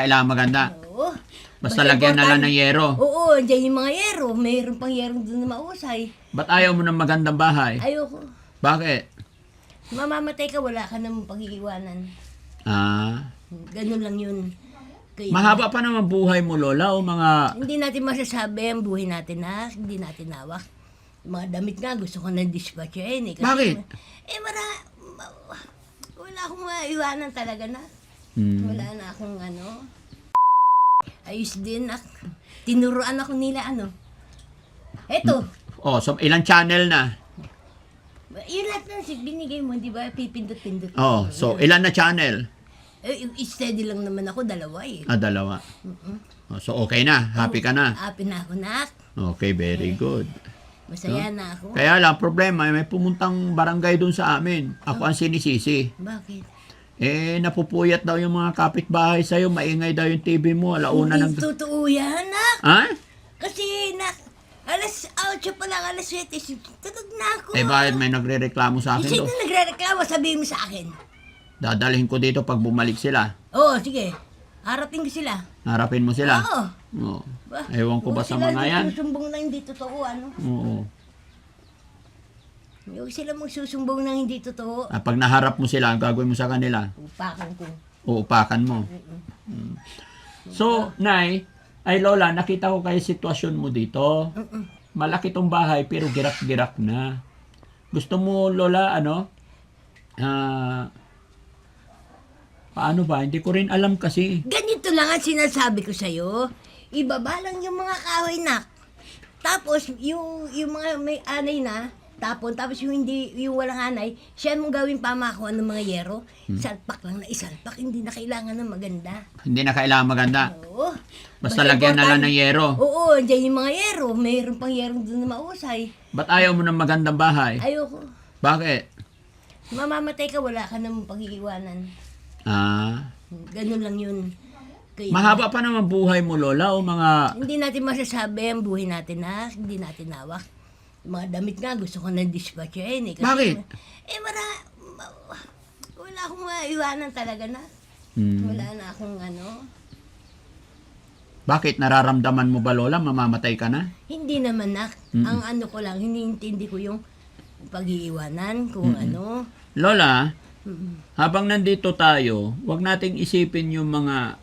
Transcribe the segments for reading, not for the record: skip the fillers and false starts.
Kailangan maganda. Oo. Basta lagyan na lang ng yero. Oo, andyan yung mga yero. Mayroon pang yero doon na mausay. Ba't ayaw mo ng magandang bahay? Ayoko. Bakit? Mamamatay ka, wala ka namang pag-iiwanan. Ah, Ganun lang yun. Kaya, mahaba pa naman buhay mo, Lola, o mga... hindi natin masasabi ang buhay natin na hindi natin nawak. Yung mga damit nga, gusto ko na dispatchahin eh. Kasi, Bakit? Wala akong maiwanan talaga na. Wala na akong ayos din. Tinuruan ako nila Eto, Oh, so ilang channel na? yung lahat ng binigay mo, di ba? Pipindot-pindot. Oh, so ilan na channel? Steady lang naman ako, dalawa eh. Ah, dalawa. Oh, so okay na, happy ka na. Happy na ako, nak. Okay, very good. Masaya na ako. Kaya lang, problema, may pumuntang barangay dun sa amin. Ako ang sinisisi. Bakit? Napupuyat daw yung mga kapitbahay sa'yo, maingay daw yung TV mo, alauna ng... Hindi totoo yan, nak. Ha? Kasi, nak, alas 8 pa lang, alas 7, tutog na ako. Bakit may nagre-reklamo sa akin Sino doon? nagre-reklamo, sabihin mo sa akin. Dadalhin ko dito pag bumalik sila. Oo, sige. Harapin ko sila. Harapin mo sila. Oo. Oo. Ewan ko ba sa mga yan? Huwag sila magsusumbong na hindi totoo, Oo. Huwag sila magsusumbong na hindi totoo. Pag naharap mo sila, ang gagawin mo sa kanila? Upakan ko. Uupakan mo. So, Nay, Lola, nakita ko kayo sitwasyon mo dito. Malaki tong bahay, pero girak-girak na. Gusto mo, Lola, paano ba? Hindi ko rin alam kasi. Ganito lang ang sinasabi ko sa'yo. Ibaba lang yung mga kahoy, nak. Tapos, yung mga may anay na, tapos yung walang anay, siya mong gawin pamakuan ng mga yero. Salpak lang na isalpak, hindi na kailangan ng maganda. Hindi na kailangan maganda. Oo. Basta lagyan na lang ng yero. Oo, andyan yung mga yero. Mayroon pang yero doon na mausay. Ba't ayaw mo ng magandang bahay? Ayoko. Bakit? Mamamatay ka, wala ka namang pag-iiwanan. Ah, Ganun lang yun. Kaya, mahaba pa naman buhay mo, Lola, o mga... hindi natin masasabi ang buhay natin na hindi natin nawak. Yung mga damit nga, gusto ko na dispatchahin eh. Kasi, Bakit? Wala akong maiwanan talaga na. Wala na akong Bakit? Nararamdaman mo ba, Lola, mamamatay ka na? Hindi naman nak. Ang ko lang, hinihintindi ko yung pag-iiwanan kung Lola, habang nandito tayo, wag nating isipin yung mga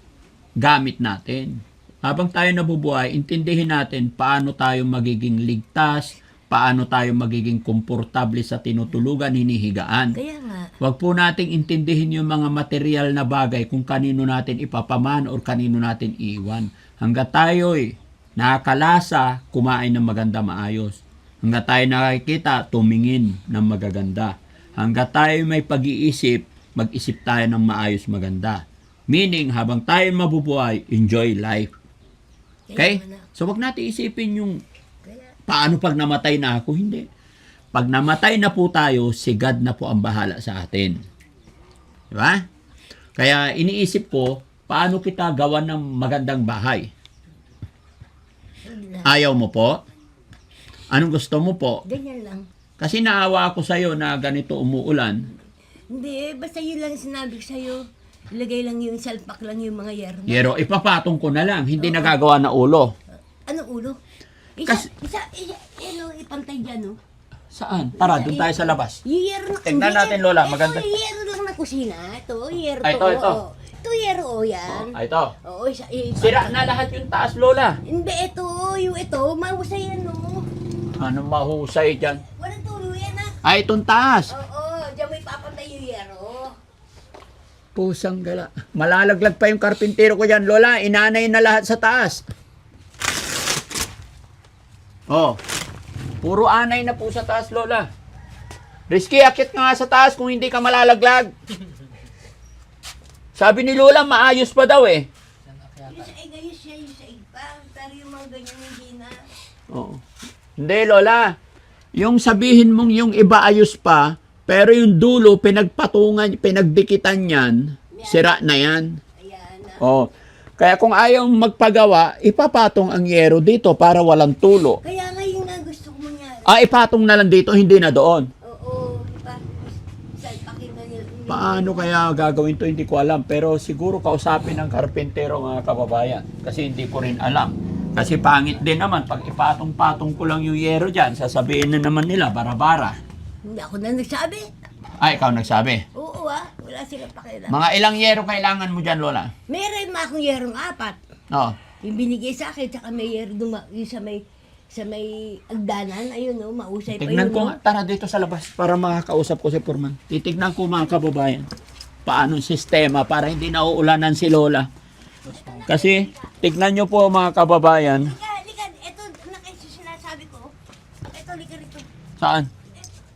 gamit natin. Habang tayo nabubuhay, intindihin natin paano tayo magiging ligtas, paano tayo magiging komportable sa tinutulugan, hinihigaan. Kaya nga. Wag po nating intindihin yung mga material na bagay kung kanino natin ipapaman o kanino natin iiwan. Hanggat tayo'y nakakalasa, kumain ng maganda maayos. Hanggat tayo nakikita, tumingin ng magaganda. Hanggat tayo may pag-iisip, mag-isip tayo ng maayos maganda. Meaning, habang tayo mabubuhay, enjoy life. Okay? So, wag natin isipin yung paano pag namatay na ako. Hindi. Pag namatay na po tayo, si God na po ang bahala sa atin. Diba? Kaya iniisip ko, paano kita gawan ng magandang bahay? Ayaw mo po? Anong gusto mo po? Ganyan lang. Kasi naawa ako sa'yo na ganito umuulan. Hindi, basta yun lang sinabi ko sa'yo. Ilagay lang yung salpak lang yung mga yero. Pero ipapatong ko na lang, hindi nagagawa na ulo. Anong ulo? Ipantay dyan, Saan? Tara, doon tayo sa labas. Yung yero na... Tingnan natin, Lola, maganda. Ito, yero lang na kusina. Ito, yero Ay, ito. Ito, yero, yan. Ito. Oo, Sira na lahat yung taas, Lola. Hindi, ito, mahusay yan, Ano mahusay dyan? Walang tulo yan, Ay, itong taas. Oo, dyan mo ipapantay yung yero. Pusang gala. Malalaglag pa yung karpintero ko dyan, Lola. Inanay na lahat sa taas. Oh. Puro anay na po sa taas, Lola. Risky, akit ka nga sa taas kung hindi ka malalaglag. Sabi ni Lola, maayos pa daw eh. Yung saig, ayos siya, yung saig pa. Pero yung mga ganyan hindi na. Oo. Hindi, Lola. Yung sabihin mong yung iba ayos pa, pero yung dulo, pinagpatungan, pinagdikitan yan, sira na yan. Ayan na. Oh. Kaya kung ayaw magpagawa, ipapatong ang yero dito para walang tulo. Kaya nga yung gusto ko mangyari. Ipatong na lang dito, hindi na doon. Oo, salpakin na Paano kaya gagawin to hindi ko alam. Pero siguro kausapin ng karpentero mga kababayan. Kasi hindi ko rin alam. Kasi pangit din naman. Pag ipatong-patong ko lang yung yero dyan, sasabihin na naman nila, bara-bara. Hindi ako na nagsabi. Ay, ikaw nagsabi. Oo wala silang pakialam. Mga ilang yero kailangan mo dyan, Lola? Meron mga akong yerong 4. Oo. Yung binigay sa akin, tsaka may yero yung sa may agdanan, ayun no, mausay pa Tignan yun. ko No? nga, tara dito sa labas para makakausap ko si Purman. Titignan ko mga kababayan. Paano sistema para hindi nauulanan si Lola. Kasi, tignan nyo po mga kababayan. Lika, ito na kasi sinasabi ko. Ito, lika rito. Saan?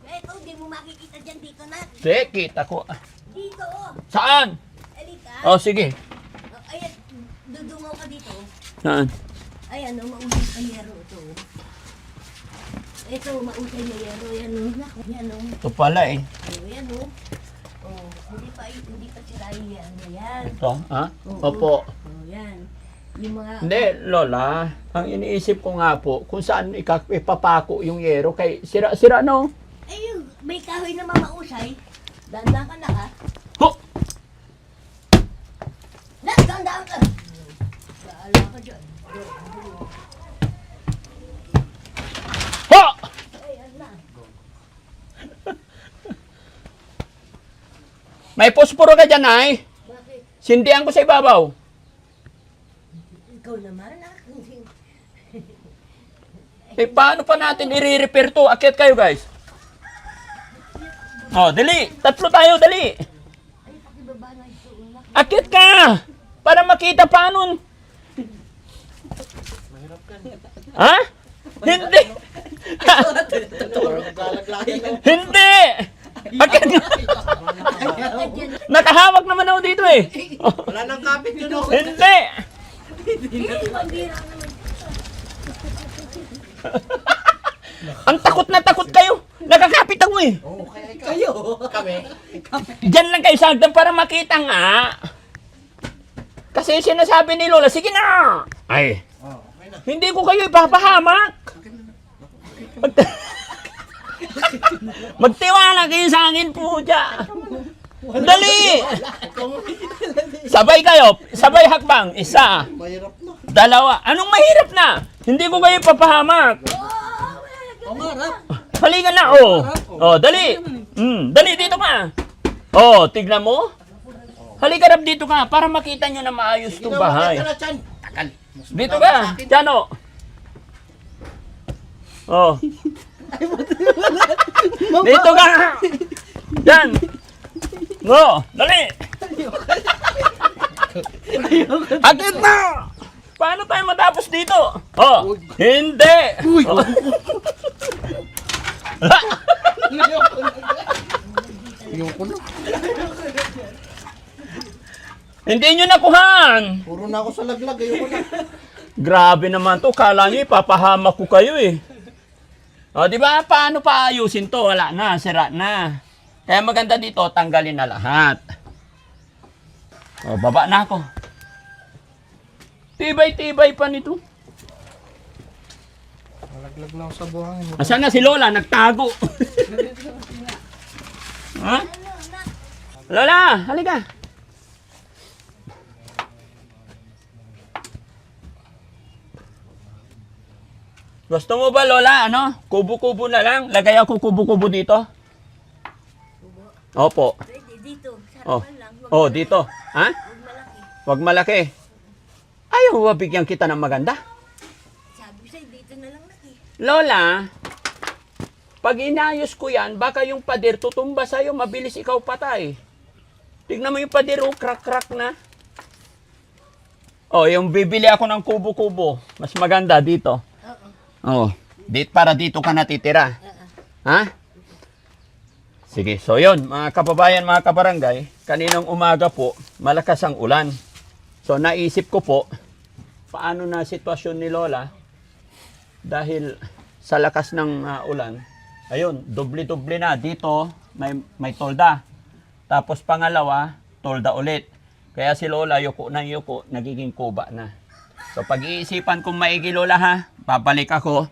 Ito, hindi mo makikita dyan dito na. Kita ko. Dito, Saan? Lika. Oh, sige. Ayan, dudungaw ka dito. Saan? Ayan, mausay pa yero ito. Ito, mausay na yero. Yan o, yan o. Ito pala eh. Yan o. Oh, hindi pa sila yan. Yan. Ito, ha? Oo. Opo. Oh, yan. Yung mga... Hindi, Lola. Ang iniisip ko nga po, kung saan ipapako yung yero kay sira-sira no? Ayun, may kahoy na mamausay. Dandaan ka na ha. Ho! Dandaan ka. Baala ka dyan. Ho! Ayan na. May posporo ka dyan, ay? Bakit? Sindihan ko sa ibabaw. Ikaw naman ha. Eh, paano pa natin i-repair to? Akyat kayo, guys. Oh, dali. Tatlo tayo, dali. Ay, pakibaba na ito. Akyat ka! Para makita paano. Ha? Hindi! Hindi! Akyat ka! Nakahawak naman ako dito eh. Wala nang kapit yun. Hindi! Hindi, pambira naman. Ang takot na takot kayo. Nakakapit ako eh. Kayo. Kami. Diyan lang kayo sa hagdan para makita nga. Kasi sinasabi ni Lola, sige na! Ay, hindi ko kayo ipapahamak. Magtiwala kayo sa akin po dyan. Dali! Sabay kayo, sabay hakbang. Isa, Mahirap na. dalawa. Anong mahirap na? Hindi ko kayo ipapahamak. Pangarap. Halika na, oh. Oh, dali. Dali, dito ka. Oh, tignan mo. Halika rap dito ka para makita nyo na maayos itong bahay. Dito ka, Chano. Oh. Dito ka. Diyan. No, dali. Agad na. Paano tayo matapos dito? Oh, hindi. Oh. Ayoko na. Hindi nyo nakuhan. Puro na ako sa laglag. Ayoko na. Grabe naman to. Kala nyo ipapahamak ko kayo eh. O, di ba? Paano paayusin to? Wala na. Sira na. Kaya maganda dito, tanggalin na lahat. O, baba na ako. Tibay-tibay pa nito. Malaglag na ako sa buhangin. Asan na si Lola? Nagtago. Ha? Lola, halika. Gusto mo ba, Lola, ano? Kubo-kubo na lang. Lagay ako kubo-kubo dito. Opo. Pwede, dito. Oh. Sarapan lang. Oh, dito. Ha? Huwag malaki. Wag malaki. Ayaw ba bigyan kita ng maganda? Sabi sa'yo, dito na lang laki. Lola, pag inayos ko yan, baka yung pader tutumba sa'yo, mabilis ikaw patay. Tignan mo yung pader, oh, crack-crack na. Oh, yung bibili ako ng kubo-kubo. Mas maganda dito. Oo. Oh, para dito ka natitira. Ha? Sige, so yun, mga kababayan, mga kabarangay, kaninang umaga po, malakas ang ulan. So naisip ko po, paano na sitwasyon ni Lola dahil sa lakas ng ulan. Ayun, doble-doble na. Dito, may tolda. Tapos pangalawa, tolda ulit. Kaya si Lola, yuko ng yuko, nagiging kuba na. So pag-iisipan kong maigi, Lola, ha, babalik ako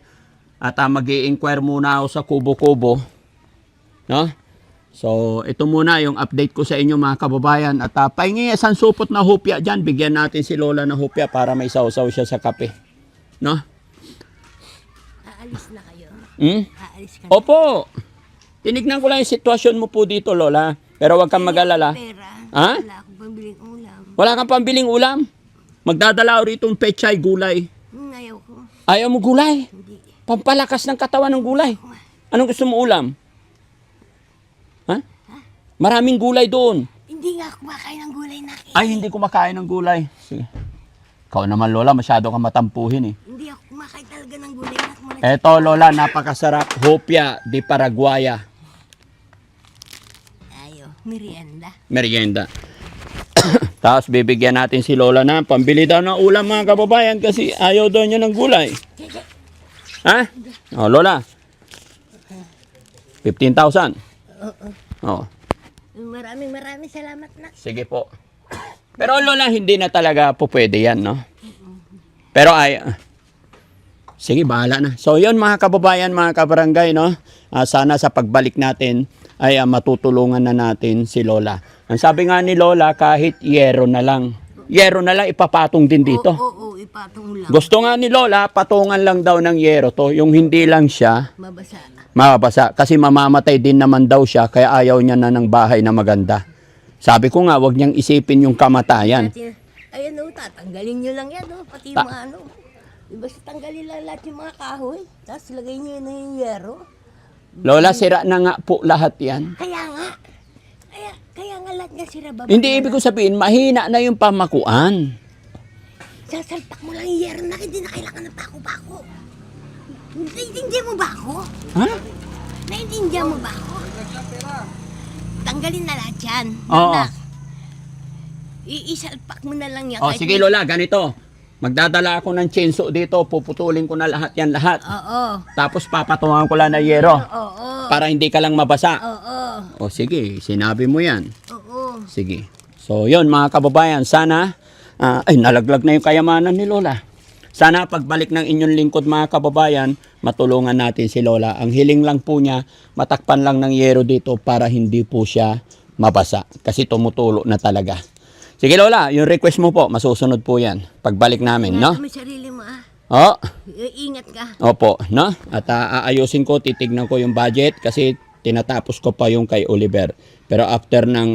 at mag-i-inquire muna ako sa kubo-kubo. No? So, ito muna yung update ko sa inyo mga kababayan. At pahingi isang supot na hopya dyan. Bigyan natin si Lola ng hopya para may sausaw siya sa kape. No? Aalis na kayo. Aalis ka na. Opo. Tinignan ko lang yung sitwasyon mo po dito, Lola. Pero wag kang mag-alala. Pera. Ha? Wala akong pambiling ulam. Wala kang pambiling ulam. Magdadala ako rito ng pechay, gulay. Ayaw ko. Ayaw mo gulay? Hindi. Pampalakas ng katawan ng gulay. Anong gusto mo ulam? Ha? Maraming gulay doon. Hindi nga ako makain ng gulay na. Ay, hindi kumakain ng gulay. Sige. Ikaw naman, Lola, masyado kang matampuhin eh. Hindi ako kumakain talaga ng gulay na. Eto, Lola, napakasarap. Hopia de Paraguaya. Ayaw. Merienda. Merienda. Tapos bibigyan natin si Lola na pambili daw ng ulam mga kababayan kasi ayaw daw niya ng gulay. Ha? O, Lola. 15,000. Oo. O, Maraming salamat na. sige po. Pero Lola, hindi na talaga po pwede yan, no? Pero sige, bahala na. So, yun mga kababayan, mga kabarangay, no? Sana sa pagbalik natin ay matutulungan na natin si Lola. Ang sabi nga ni Lola, kahit yero na lang. Yero na lang, ipapatong din dito. Oo, ipatong lang. Gusto nga ni Lola, patungan lang daw ng yero to. Yung hindi lang siya, Mabasa. mababasa. Kasi mamamatay din naman daw siya, kaya ayaw niya na ng bahay na maganda. Sabi ko nga, wag niyang isipin yung kamatayan. Ayan o, tatanggalin nyo lang yan o. Pati yung mga ano. Basta tanggalin lang lahat yung mga kahoy. Tapos lagay nyo na yung yero. Lola, sira na nga po lahat yan. Kaya nga. Kaya nga lahat nga sira baba. Hindi ibig ko sabihin, mahina na yung pamakuan. Sasalpak mo lang yung yero na hindi na kailangan ng bako-bako. Naiintindihan mo ba ako? Ha? Naiintindihan mo ba ako? Tanggalin na lahat yan. Oo. Anak. Iisalpak mo na lang yan. O, kahit sige may- Lola, ganito. Magdadala ako ng chainsaw dito, puputulin ko na lahat yan lahat. Oo. Tapos papatungan ko lang ng yero Oo. para hindi ka lang mabasa. Oo. O sige, sinabi mo yan. Oo. Sige. So, yun mga kababayan, sana, ay nalaglag na yung kayamanan ni Lola. Sana pagbalik ng inyong lingkod mga kababayan, matulungan natin si Lola. Ang hiling lang po niya, matakpan lang ng yero dito para hindi po siya mabasa. Kasi tumutulo na talaga. Sige Lola, yung request mo po, masusunod po yan. Pagbalik namin, no? Ingatan mo sarili mo ah. Oh, Ingat ka. opo, no? At aayusin ko, titignan ko yung budget kasi tinatapos ko pa yung kay Oliver. Pero after ng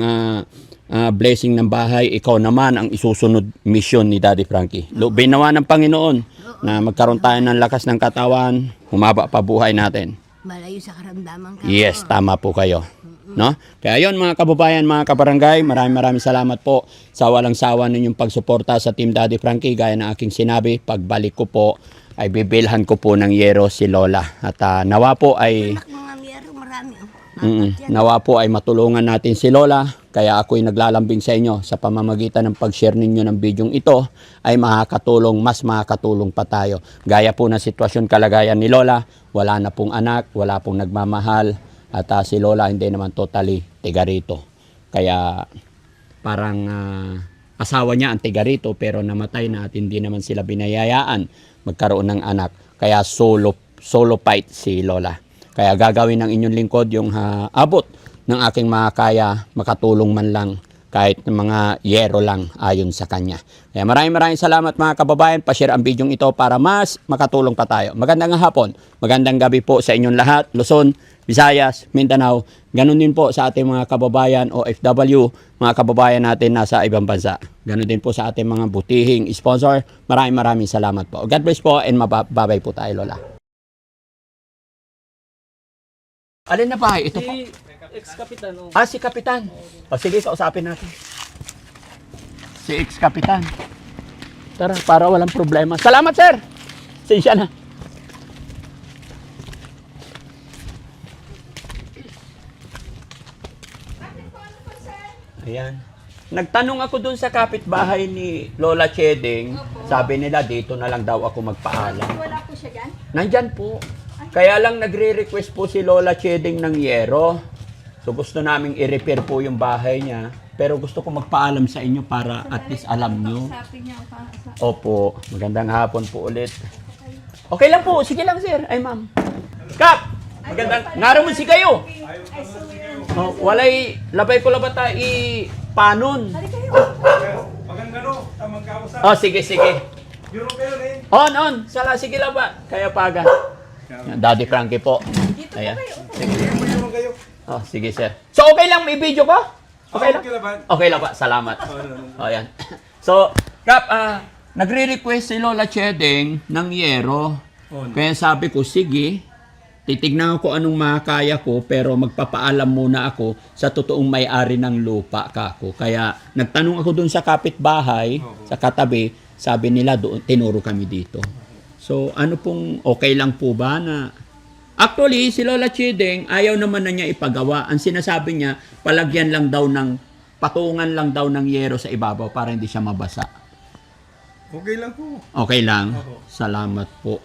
blessing ng bahay, ikaw naman ang isusunod mission ni Daddy Frankie. Binawa ng Panginoon na magkaroon tayo ng lakas ng katawan, humaba pa buhay natin. Malayo sa karamdaman ka. Yes, tama po kayo. No? Kaya yon mga kababayan, mga kabarangay, maraming salamat po sa walang sawa ninyong pagsuporta sa Team Daddy Frankie. Gaya ng aking sinabi, pagbalik ko po ay bibilhan ko po ng yero si Lola. At nawa po ay Anak mga miyero, marami oh. Apat yan. nawa po ay matulungan natin si Lola. Kaya ako'y naglalambing sa inyo sa pamamagitan ng pag-share ninyo ng bidyong ito ay makakatulong, mas makakatulong pa tayo. Gaya po ng sitwasyon kalagayan ni Lola, wala na pong anak, wala pong nagmamahal. At si Lola hindi naman totally tiga rito. Kaya parang asawa niya ang tiga rito pero namatay na at hindi naman sila binayayaan magkaroon ng anak. Kaya solo fight si Lola. Kaya gagawin ng inyong lingkod yung abot ng aking makakaya, makatulong man lang kahit ng mga yero lang ayon sa kanya. Kaya maraming salamat mga kababayan. Pa-share ang bidyong ito para mas makatulong pa tayo. Magandang hapon, magandang gabi po sa inyong lahat. Luzon, Visayas, Mindanao. Ganon din po sa ating mga kababayan OFW, mga kababayan natin nasa ibang bansa. Ganon din po sa ating mga butihing sponsor. Maraming salamat po. God bless po and mababay po tayo, Lola. Alin na ba? Ito po. Ex-kapitan, oh. Si Kapitan. O sige, kausapin natin. Si ex-Kapitan. Tara, para walang problema. Salamat, sir! Sinsya na. Ayan. Nagtanong ako dun sa kapitbahay ni Lola Cheding. Sabi nila, dito na lang daw ako magpaalam. Wala po siya dyan? Nandyan po. Kaya lang nagre-request po si Lola Cheding ng yero. So gusto naming i-repair po yung bahay niya. Pero gusto ko magpaalam sa inyo para at least alam nyo. Sabi niya sa Opo, magandang hapon po ulit. Okay lang po, sige lang sir. Ay ma'am. Kap! Magandang, ngaro mo si kayo. Oh, walay, labay ko labata panon. Oh, sige, sige. On. Sala, sige laba. Kaya paga. Daddy Frankie po. Ayan. Oh, sige, sir. So, okay lang may video ko? Okay lang? Okay lang ba? Salamat. Oh, ayan. So, Kap, nagre-request si Lola Chedeng ng yero. Kaya sabi ko, sige, titignan ko anong makakaya ko, pero magpapaalam muna ako sa totoong may-ari ng lupa kako. Kaya nagtanong ako dun sa kapitbahay, sa katabi, sabi nila doon, tinuro kami dito. So, ano pong okay lang po ba na... Actually, si Lola Chideng, ayaw naman na niya ipagawa. Ang sinasabi niya, palagyan lang daw ng, patungan lang daw ng yero sa ibabaw para hindi siya mabasa. Okay lang po. Okay lang? Salamat po.